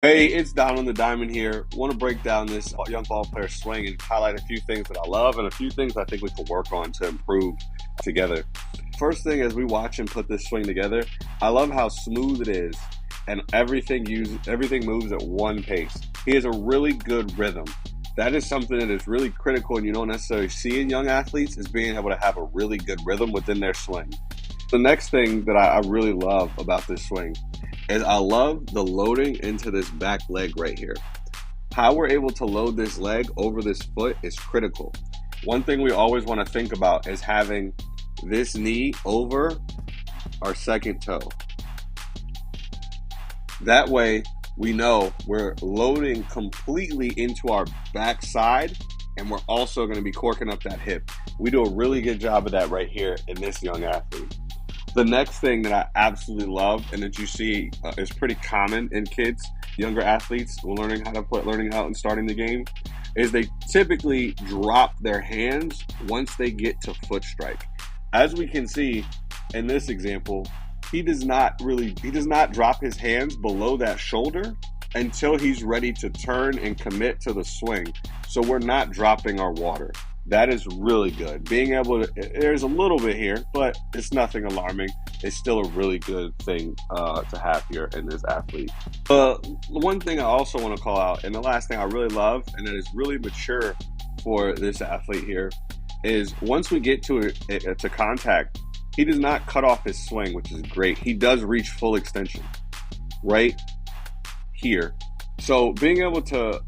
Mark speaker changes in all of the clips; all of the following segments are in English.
Speaker 1: Hey, it's Don on the Diamond here. Want to break down this young ball player swing and highlight a few things that I love and a few things I think we could work on to improve together. First thing, as we watch him put this swing together, I love how smooth it is and everything moves at one pace. He has a really good rhythm. That is something that is really critical and you don't necessarily see in young athletes is being able to have a really good rhythm within their swing. The next thing that I really love about this swing is I love the loading into this back leg right here. How we're able to load this leg over this foot is critical. One thing we always want to think about is having this knee over our second toe. That way we know we're loading completely into our back side and we're also going to be corking up that hip. We do a really good job of that right here in this young athlete. The next thing that I absolutely love and that you see is pretty common in kids, younger athletes learning out and starting the game, is they typically drop their hands once they get to foot strike. As we can see in this example, he does not drop his hands below that shoulder until he's ready to turn and commit to the swing. So we're not dropping our water. That is really good. Being able to, there's a little bit here, but it's nothing alarming. It's still a really good thing to have here in this athlete. One thing I also want to call out, and the last thing I really love, and that is really mature for this athlete here, is once we get to contact, he does not cut off his swing, which is great. He does reach full extension right here. So being able to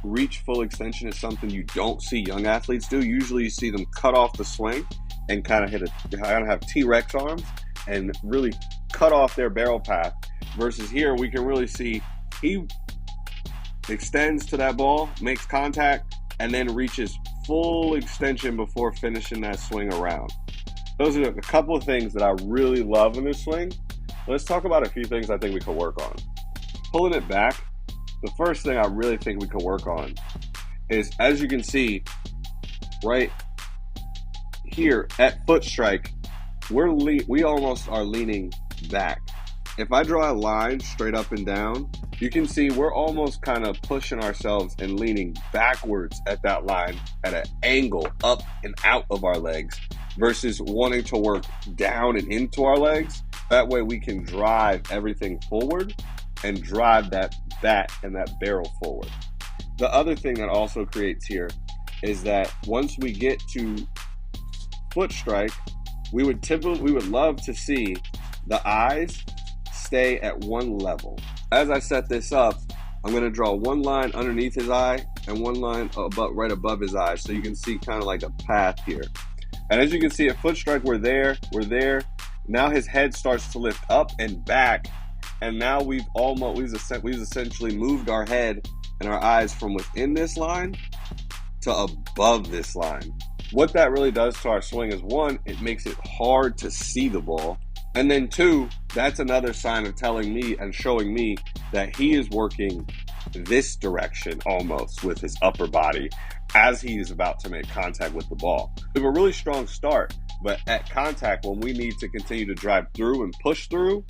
Speaker 1: reach full extension is something you don't see young athletes do. Usually you see them cut off the swing and kind of have T-Rex arms and really cut off their barrel path. Versus here, we can really see he extends to that ball, makes contact, and then reaches full extension before finishing that swing around. Those are a couple of things that I really love in this swing. Let's talk about a few things I think we could work on. Pulling it back, the first thing I really think we could work on is, as you can see right here at foot strike, we almost are leaning back. If I draw a line straight up and down, you can see we're almost kind of pushing ourselves and leaning backwards at that line at an angle up and out of our legs versus wanting to work down and into our legs. That way we can drive everything forward and drive that bat and that barrel forward. The other thing that also creates here is that once we get to foot strike, we would love to see the eyes stay at one level. As I set this up, I'm going to draw one line underneath his eye and one line right above his eye, so you can see kind of like a path here. And as you can see at foot strike, we're there. Now his head starts to lift up and back, and now we've essentially moved our head and our eyes from within this line to above this line. What that really does to our swing is, one, it makes it hard to see the ball. And then two, that's another sign of telling me and showing me that he is working this direction almost with his upper body as he is about to make contact with the ball. We have a really strong start, but at contact, when we need to continue to drive through and push through,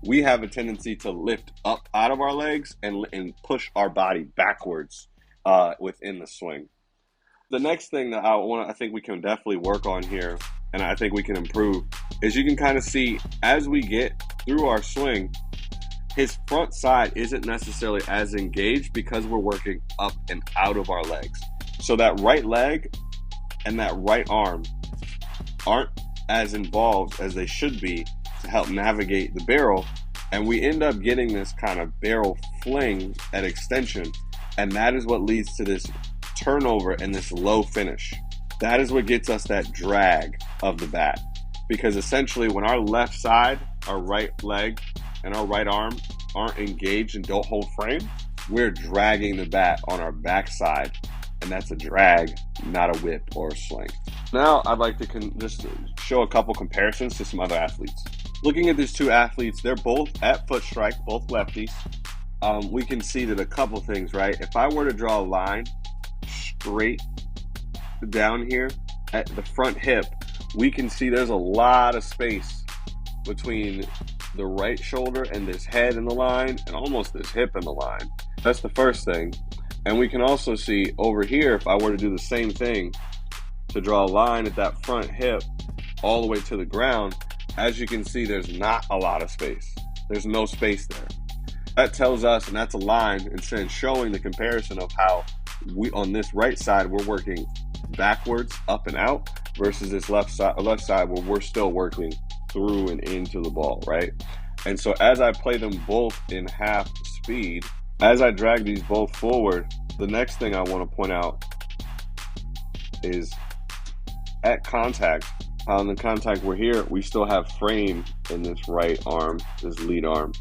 Speaker 1: we have a tendency to lift up out of our legs and push our body backwards within the swing. The next thing that I think we can definitely work on here, and I think we can improve, is you can kind of see as we get through our swing, his front side isn't necessarily as engaged because we're working up and out of our legs. So that right leg and that right arm aren't as involved as they should be to help navigate the barrel, and we end up getting this kind of barrel fling at extension, and that is what leads to this turnover and this low finish. That is what gets us that drag of the bat, because essentially when our left side, our right leg and our right arm aren't engaged and don't hold frame, we're dragging the bat on our backside, and that's a drag, not a whip or a swing. Now I'd like to just show a couple comparisons to some other athletes. Looking at these two athletes, they're both at foot strike, both lefties. We can see that a couple things, right? If I were to draw a line straight down here at the front hip, we can see there's a lot of space between the right shoulder and this head in the line and almost this hip in the line. That's the first thing. And we can also see over here, if I were to do the same thing to draw a line at that front hip all the way to the ground, as you can see, there's not a lot of space. There's no space there. That tells us, and that's a line, and showing the comparison of how we, on this right side, we're working backwards, up and out, versus this left side where we're still working through and into the ball, right? And so as I play them both in half speed, as I drag these both forward, the next thing I want to point out is at contact, on the contact we're here, we still have frame in this right arm, this lead arm.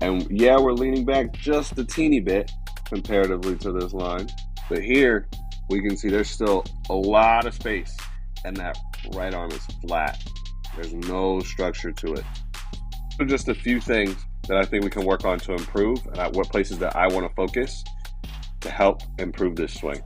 Speaker 1: And yeah, we're leaning back just a teeny bit comparatively to this line. But here, we can see there's still a lot of space and that right arm is flat. There's no structure to it. So just a few things that I think we can work on to improve and at what places that I want to focus to help improve this swing.